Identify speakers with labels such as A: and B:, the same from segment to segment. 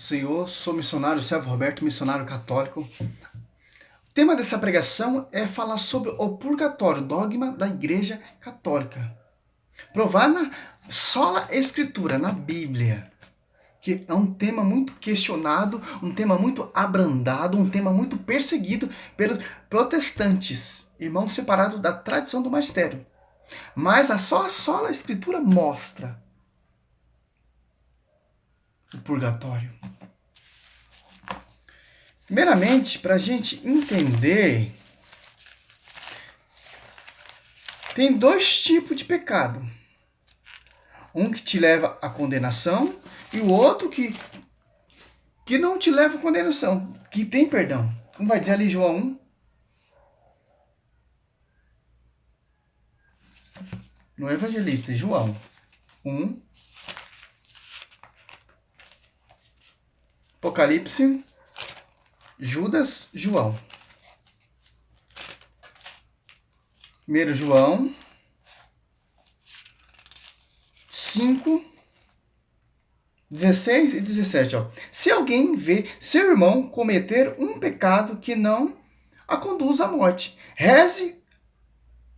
A: Senhor, sou missionário, servo Roberto, missionário católico. O tema dessa pregação é falar sobre o purgatório, dogma da Igreja Católica. Provar na sola Escritura, na Bíblia, que é um tema muito questionado, um tema muito abrandado, um tema muito perseguido pelos protestantes, irmãos separados da tradição do magistério. Mas só a sola Escritura mostra o purgatório. Primeiramente, para a gente entender, tem dois tipos de pecado. Um que te leva à condenação e o outro que não te leva à condenação, que tem perdão. Como vai dizer ali João 1? No evangelista João 1. Apocalipse, Judas, João. 1 João 5, 16 e 17. Ó. Se alguém vê seu irmão cometer um pecado que não a conduz à morte, reze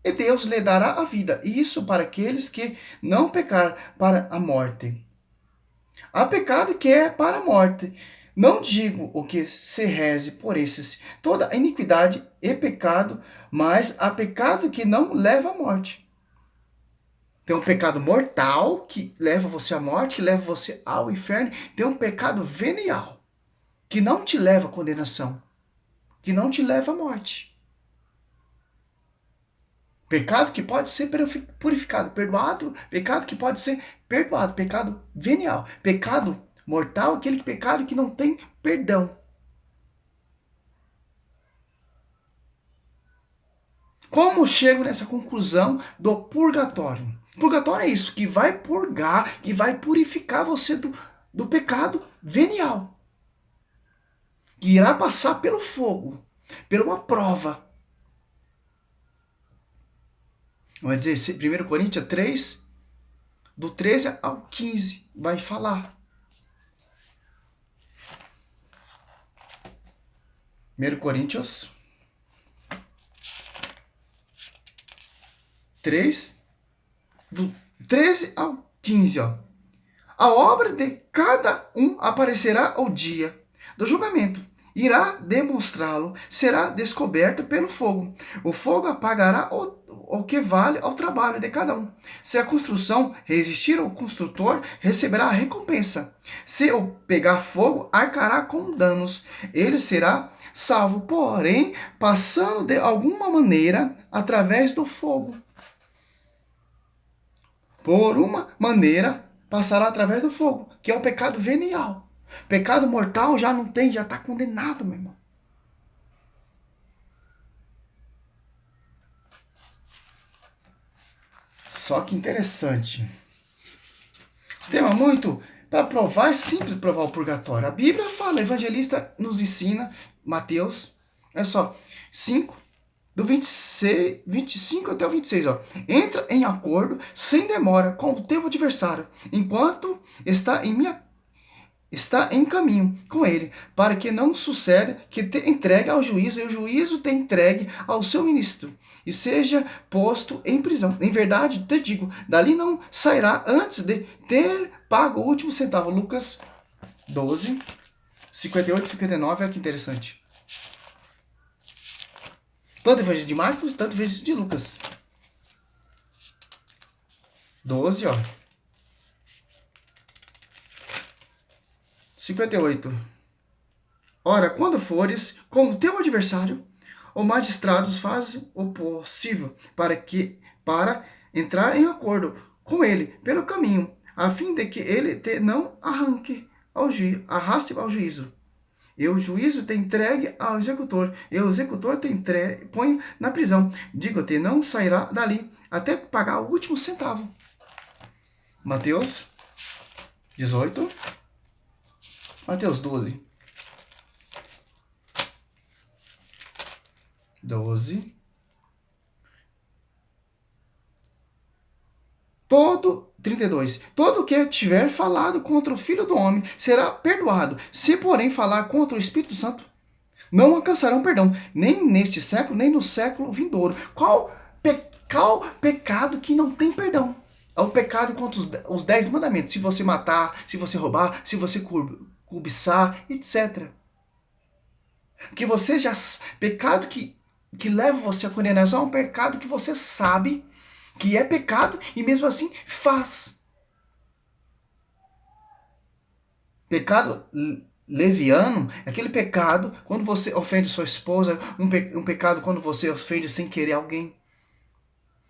A: e Deus lhe dará a vida. Isso para aqueles que não pecar para a morte. Há pecado que é para a morte. Não digo o que se reze por esses, toda iniquidade e pecado, mas há pecado que não leva à morte. Tem um pecado mortal que leva você à morte, que leva você ao inferno. Tem um pecado venial que não te leva à condenação, que não te leva à morte. Pecado que pode ser purificado, perdoado, pecado que pode ser perdoado, pecado venial, pecado mortal, aquele pecado que não tem perdão. Como chego nessa conclusão do purgatório? Purgatório é isso, que vai purgar, que vai purificar você do pecado venial. Que irá passar pelo fogo, por uma prova. Vai dizer, 1 Coríntios 3, do 13 ao 15, vai falar. 1 Coríntios 3, do 13 ao 15, ó. A obra de cada um aparecerá ao dia do julgamento. Irá demonstrá-lo, será descoberto pelo fogo. O fogo apagará o que vale ao trabalho de cada um. Se a construção resistir ao construtor, receberá a recompensa. Se o pegar fogo, arcará com danos. Ele será salvo, porém, passando de alguma maneira através do fogo. Por uma maneira, passará através do fogo, que é o pecado venial. Pecado mortal já não tem, já está condenado, meu irmão. Só que interessante. Tema muito para provar, é simples provar o purgatório. A Bíblia fala, o evangelista nos ensina, Mateus, olha só, 5, do 25 até o 26, ó. Entra em acordo sem demora com o teu adversário, enquanto está em caminho com ele, para que não suceda que te entregue ao juízo e o juízo te entregue ao seu ministro e seja posto em prisão. Em verdade, te digo, dali não sairá antes de ter pago o último centavo. Lucas 12, 58 e 59, olha que interessante. Tanto evangelho de Marcos, tanto evangelho de Lucas. 12, ó. 58. Ora, quando fores com o teu adversário, os magistrados fazem o possível para entrar em acordo com ele pelo caminho, a fim de que ele te não arraste ao juízo. E o juízo te entregue ao executor, e o executor te põe na prisão. Digo-te, não sairá dali até pagar o último centavo. Mateus 18. Mateus 12. 12. 32. Todo que tiver falado contra o Filho do Homem será perdoado. Se, porém, falar contra o Espírito Santo, não alcançarão perdão, nem neste século, nem no século vindouro. Qual pecado que não tem perdão? É o pecado contra os 10 mandamentos. Se você matar, se você roubar, se você cobiçar, etc. Que você já... Pecado que leva você à condenação é um pecado que você sabe que é pecado e mesmo assim faz. Pecado leviano é aquele pecado quando você ofende sua esposa, um pecado quando você ofende sem querer alguém.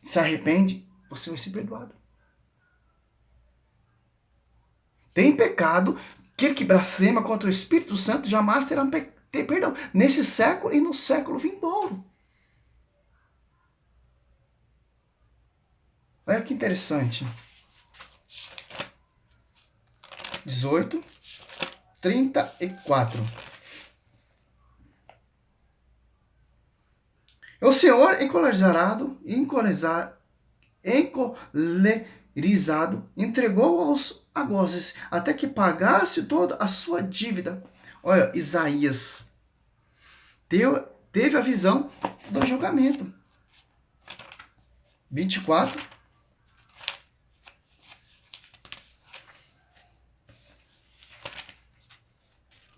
A: Se arrepende, você vai ser perdoado. Tem pecado, aquele que blasfema contra o Espírito Santo jamais terá ter perdão, nesse século e no século vindouro. Olha que interessante. 18, 34. O Senhor encolerizado, entregou aos algozes até que pagasse toda a sua dívida. Olha, Isaías teve a visão do julgamento. 24.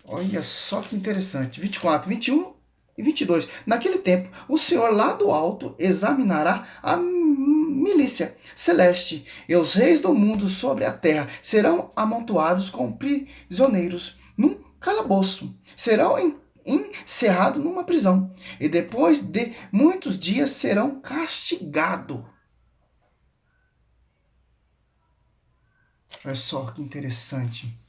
A: Olha só que interessante. 24, 21 e 22. Naquele tempo, o Senhor lá do alto examinará a milícia celeste, e os reis do mundo sobre a terra serão amontoados como prisioneiros num calabouço. Serão encerrados numa prisão, e depois de muitos dias serão castigados. Olha só que interessante.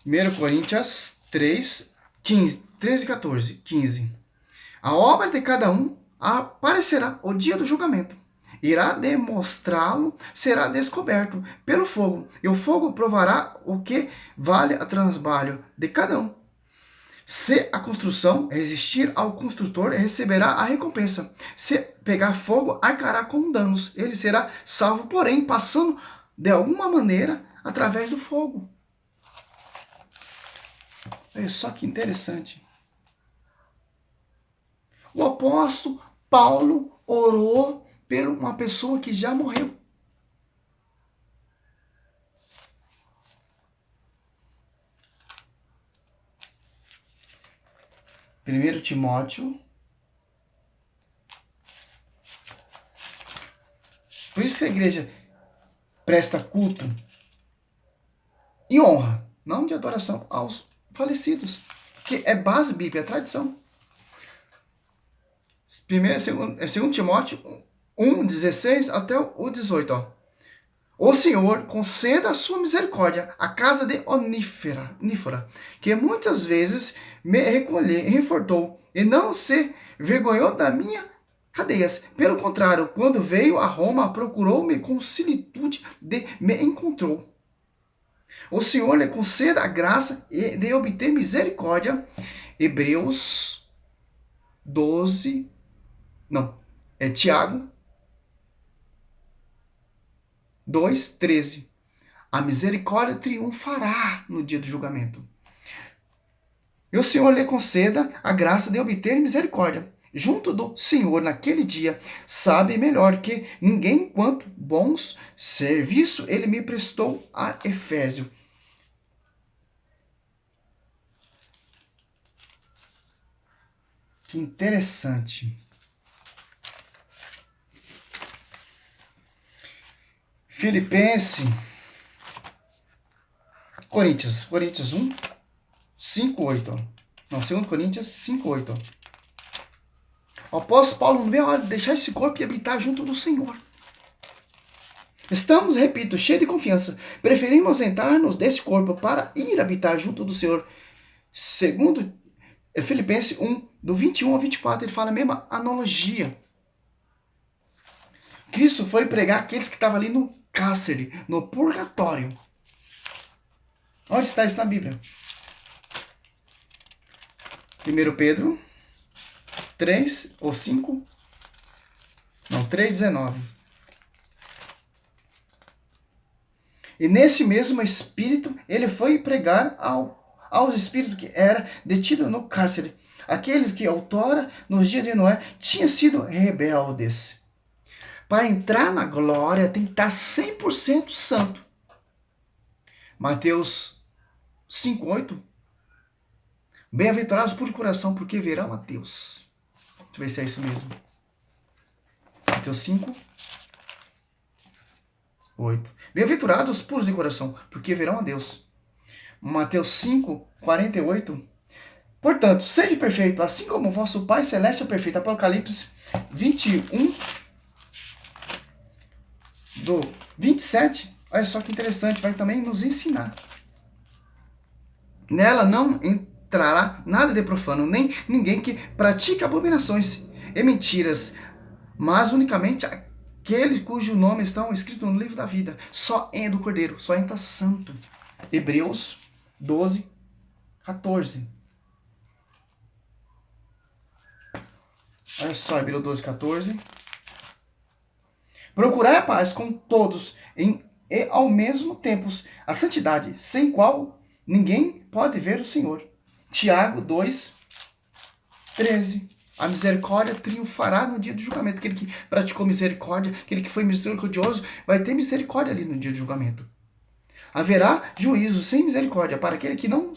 A: Primeiro Coríntios 3, 15, 13 e 14, 15. A obra de cada um aparecerá o dia do julgamento. Irá demonstrá-lo, será descoberto pelo fogo, e o fogo provará o que vale a trabalho de cada um. Se a construção resistir ao construtor, receberá a recompensa. Se pegar fogo, arcará com danos. Ele será salvo, porém, passando de alguma maneira através do fogo. Olha só que interessante. O apóstolo Paulo orou por uma pessoa que já morreu. Primeiro Timóteo. Por isso que a igreja presta culto e honra, não de adoração, aos falecidos, que é base bíblica, é tradição. 2 Timóteo 1, 16 até o 18. Ó. O Senhor conceda a sua misericórdia à casa de Onífora, que muitas vezes me refortou e não se vergonhou da minha cadeias. Pelo contrário, quando veio a Roma, procurou-me com solicitude de me encontrou. O Senhor lhe conceda a graça de obter misericórdia. Hebreus 12, não, é Tiago 2:13. A misericórdia triunfará no dia do julgamento. E o Senhor lhe conceda a graça de obter misericórdia. Junto do Senhor naquele dia, sabe melhor que ninguém quanto bons serviço ele me prestou a Efésio. Que interessante. Filipenses, Coríntios 1, 5, 8. Não, 2 Coríntios 5, 8. O apóstolo Paulo não vê a hora de deixar esse corpo e habitar junto do Senhor. Estamos, repito, cheios de confiança. Preferimos ausentar-nos desse corpo para ir habitar junto do Senhor. Segundo Filipenses 1, do 21 ao 24, ele fala a mesma analogia. Cristo foi pregar aqueles que estavam ali no cárcere, no purgatório. Onde está isso na Bíblia? 1 Pedro 3 ou 5? Não, 3,19. E nesse mesmo espírito, ele foi pregar aos espíritos que era detido no cárcere, aqueles que outrora, nos dias de Noé, tinham sido rebeldes. Para entrar na glória, tem que estar 100% santo. Mateus 5,8. Bem-aventurados por coração, porque verão a Deus. Deixa eu ver se é isso mesmo. Mateus 5, 8. Bem-aventurados puros de coração, porque verão a Deus. Mateus 5, 48. Portanto, sede perfeito, assim como o vosso Pai Celeste é perfeito. Apocalipse 21, do 27. Olha só que interessante, vai também nos ensinar. Nela não entrará nada de profano, nem ninguém que pratique abominações e mentiras, mas unicamente aquele cujo nome está escrito no livro da vida. Só é do Cordeiro, só entra santo. Hebreus 12, 14. Olha só, Hebreus 12, 14. Procurai a paz com todos e ao mesmo tempo a santidade, sem qual ninguém pode ver o Senhor. Tiago 2, 13. A misericórdia triunfará no dia do julgamento. Aquele que praticou misericórdia, aquele que foi misericordioso, vai ter misericórdia ali no dia do julgamento. Haverá juízo sem misericórdia para aquele que não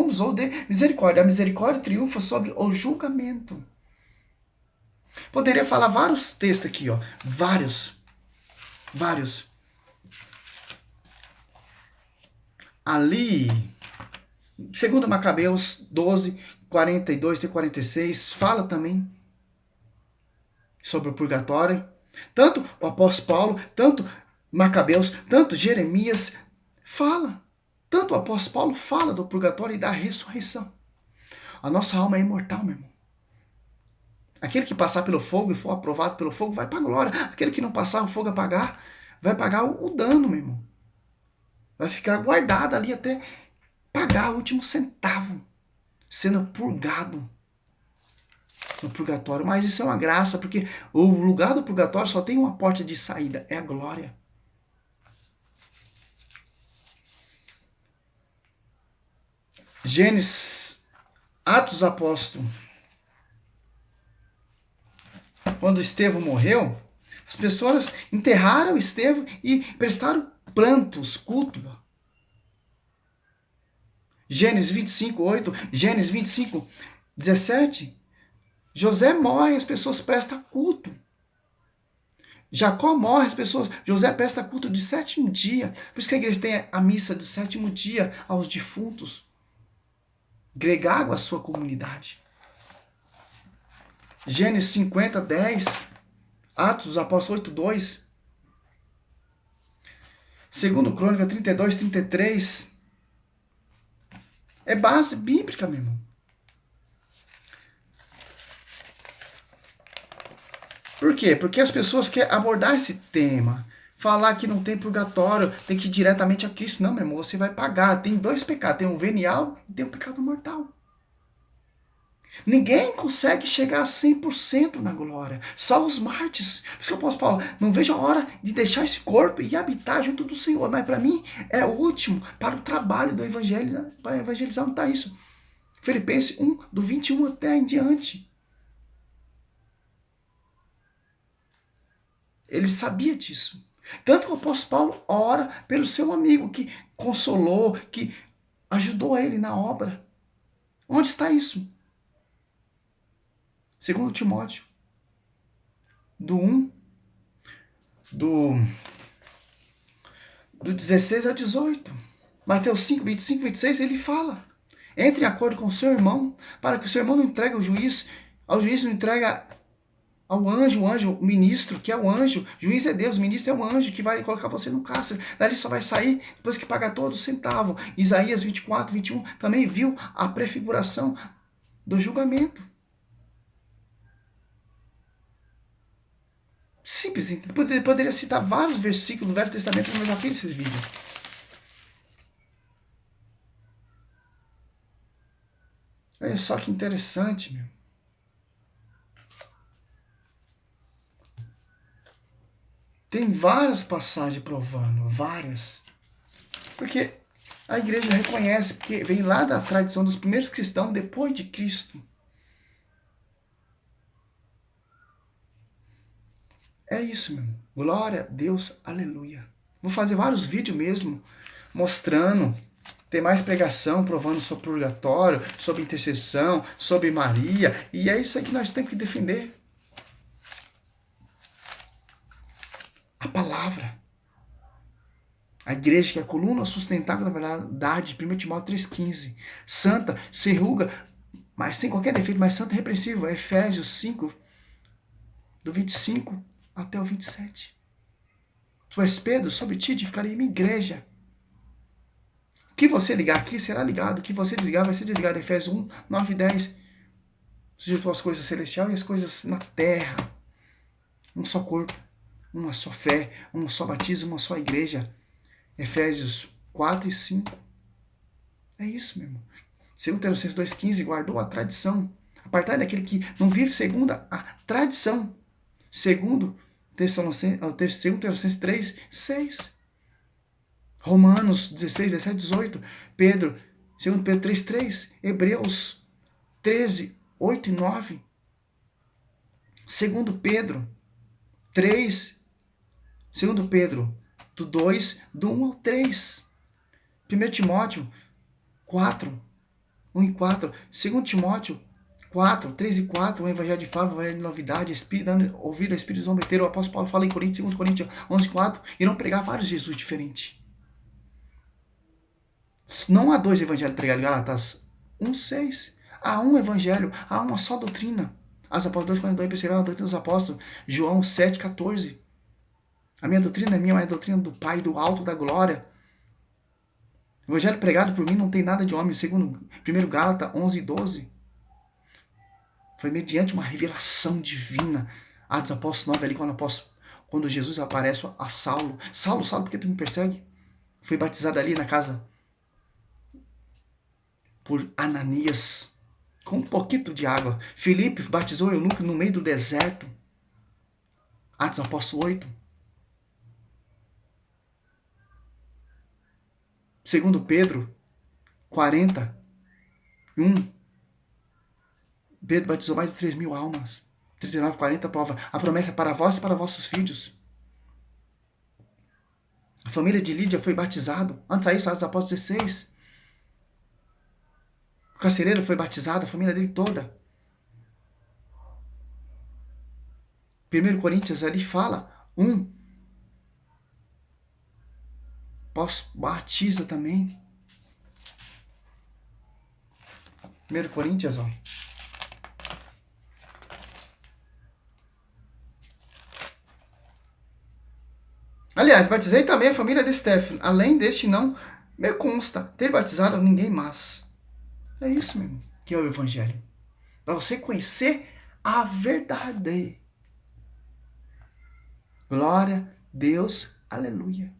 A: usou de misericórdia. A misericórdia triunfa sobre o julgamento. Poderia falar vários textos aqui, ó. Vários. Ali, 2 Macabeus 12, 42 e 46, fala também sobre o purgatório. Tanto o apóstolo Paulo, tanto Macabeus, tanto Jeremias fala. Tanto o apóstolo Paulo fala do purgatório e da ressurreição. A nossa alma é imortal, meu irmão. Aquele que passar pelo fogo e for aprovado pelo fogo vai para a glória. Aquele que não passar o fogo apagar, vai pagar o dano, meu irmão. Vai ficar guardado ali até pagar o último centavo, sendo purgado no purgatório. Mas isso é uma graça, porque o lugar do purgatório só tem uma porta de saída, é a glória. Gênesis, Atos dos Apóstolos. Quando Estevão morreu, as pessoas enterraram Estevão e prestaram plantos, culto. Gênesis 25, 8, Gênesis 25, 17. José morre, as pessoas prestam culto. Jacó morre, as pessoas... José presta culto de 7º dia. Por isso que a igreja tem a missa do 7º dia aos defuntos. Gregaram a sua comunidade. Gênesis 50, 10. Atos dos Apóstolos 8, 2. 2 Crônica 32, 33. É base bíblica, meu irmão. Por quê? Porque as pessoas querem abordar esse tema. Falar que não tem purgatório, tem que ir diretamente a Cristo. Não, meu irmão, você vai pagar. Tem 2 pecados. Tem um venial e tem um pecado mortal. Ninguém consegue chegar a 100% na glória. Só os mártires. Por isso que eu posso falar, não vejo a hora de deixar esse corpo e habitar junto do Senhor. Mas para mim é o último para o trabalho do evangelho. Para evangelizar não está isso. Filipenses 1, do 21 até em diante. Ele sabia disso. Tanto que o apóstolo Paulo ora pelo seu amigo que consolou, que ajudou ele na obra. Onde está isso? 2 Timóteo, do 1, do 16 a 18. Mateus 5, 25, 26, ele fala. Entre em acordo com o seu irmão, para que o seu irmão não entregue ao juiz não entrega ao anjo, o anjo, o ministro, que é o anjo. Juiz é Deus, o ministro é o anjo que vai colocar você no cárcere. Dali só vai sair depois que pagar todo o centavo. Isaías 24, 21 também viu a prefiguração do julgamento. Simples, poderia citar vários versículos do Velho Testamento, mas eu já fiz esses vídeos. Olha só que interessante, meu. Tem várias passagens provando, várias. Porque a igreja reconhece, porque vem lá da tradição dos primeiros cristãos depois de Cristo. É isso, meu. Glória a Deus, aleluia. Vou fazer vários vídeos mesmo, mostrando. Tem mais pregação, provando sobre purgatório, sobre intercessão, sobre Maria. E é isso aí que nós temos que defender. A palavra. A igreja que é a coluna sustentável da verdade, 1 Timóteo 3,15. Santa, sem ruga, mas sem qualquer defeito, mas santa e repreensível. Efésios 5, do 25 até o 27. Tu és Pedro, sobre ti edificarei minha igreja. O que você ligar aqui será ligado. O que você desligar vai ser desligado. Efésios 1, 9 e 10. Sujeitou as coisas celestiais e as coisas na terra. Um só corpo, uma só fé, um só batismo, uma só igreja. Efésios 4 e 5. É isso, meu irmão. 2 Tessalonicenses 2,15, guardou a tradição. Apartai daquele que não vive segundo a tradição. Segundo Tessalonicenses 3, 6. Romanos 16, 17, 18. Pedro, 2 Pedro 3, 3. Hebreus 13, 8 e 9. 2 Pedro 3. 2 Pedro do 2, do 1 ao 3. 1 Timóteo 4, 1 e 4. 2 Timóteo 4, 3 e 4. O evangelho de fábio, o evangelho de novidade, dando ouvido a espírito zombeteiro. O apóstolo Paulo fala em 2 Coríntios 11, 4. Irão pregar vários Jesus diferentes. Não há dois evangelhos pregados. Galatas 1, 6. Há um evangelho, há uma só doutrina. As apóstolos 2,42 perseveram a doutrina dos apóstolos. João 7, 14. A minha doutrina é minha, mas é a doutrina do Pai, do alto da glória. O evangelho pregado por mim não tem nada de homem, segundo 1 Gálatas 11, 12. Foi mediante uma revelação divina. Atos Apóstolos 9, ali quando Jesus aparece a Saulo. Saulo, Saulo, por que tu me persegue? Foi batizado ali na casa por Ananias, com um pouquinho de água. Filipe batizou o eunuco no meio do deserto. Atos Apóstolos 8. Segundo Pedro 40, 1. Pedro batizou mais de 3.000 almas. 39, 40 prova. A promessa para vós e para vossos filhos. A família de Lídia foi batizado. Antes disso, Atos Apóstolos 16. O carcereiro foi batizado, a família dele toda. 1 Coríntios ali fala, 1. Batiza também. 1 Coríntios, ó. Aliás, batizei também a família de Stefano. Além deste, não me consta ter batizado ninguém mais. É isso mesmo que é o Evangelho. Para você conhecer a verdade. Glória a Deus, aleluia.